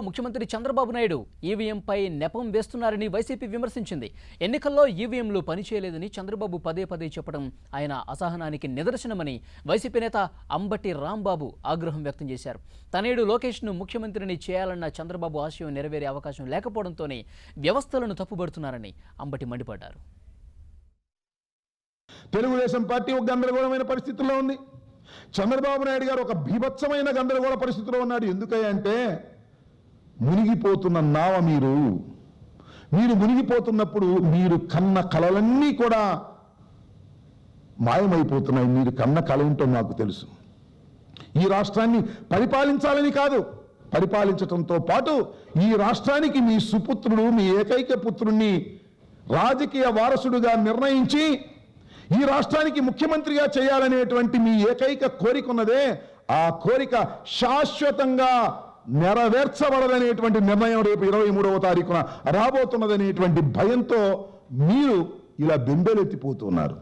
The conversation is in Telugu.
ముఖ్యమంత్రి చంద్రబాబు నాయుడు ఈవీఎంపై నెపం వేస్తున్నారని వైసీపీ విమర్శించింది. ఎన్నికల్లో ఈవీఎంలు పనిచేయలేదని చంద్రబాబు పదే పదే చెప్పడం ఆయన అసహనానికి నిదర్శనమని వైసీపీ నేత అంబటి రాంబాబు ఆగ్రహం వ్యక్తం చేశారు. తనయుడు లోకేష్ను ముఖ్యమంత్రిని చేయాలన్న చంద్రబాబు ఆశయం నెరవేరే అవకాశం లేకపోవడంతోనే వ్యవస్థలను తప్పుబడుతున్నారని అంబటి మండిపడ్డారు. తెలుగుదేశం పార్టీ ఒక గందరగోళమైన పరిస్థితుల్లో ఉంది. చంద్రబాబు నాయుడు గారు ఒక బీభత్సమైన గందరగోళ పరిస్థితిలో ఉన్నాడు. ఎందుకంటే మునిగిపోతున్న నావ మీరు మునిగిపోతున్నప్పుడు మీరు కన్న కలలన్నీ కూడా మాయమైపోతున్నాయి. మీరు కన్న కల ఏంటో నాకు తెలుసు. ఈ రాష్ట్రాన్ని పరిపాలించాలని కాదు, పరిపాలించడంతో పాటు ఈ రాష్ట్రానికి మీ సుపుత్రుడు, మీ ఏకైక పుత్రుణ్ణి రాజకీయ వారసుడుగా నిర్ణయించి ఈ రాష్ట్రానికి ముఖ్యమంత్రిగా చేయాలనేటువంటి మీ ఏకైక కోరిక ఉన్నదే, ఆ కోరిక శాశ్వతంగా నెరవేర్చబడదనేటువంటి నిర్ణయం రేపు 23వ తారీఖున రాబోతున్నదనేటువంటి భయంతో మీరు ఇలా బెంబేలెత్తిపోతున్నారు.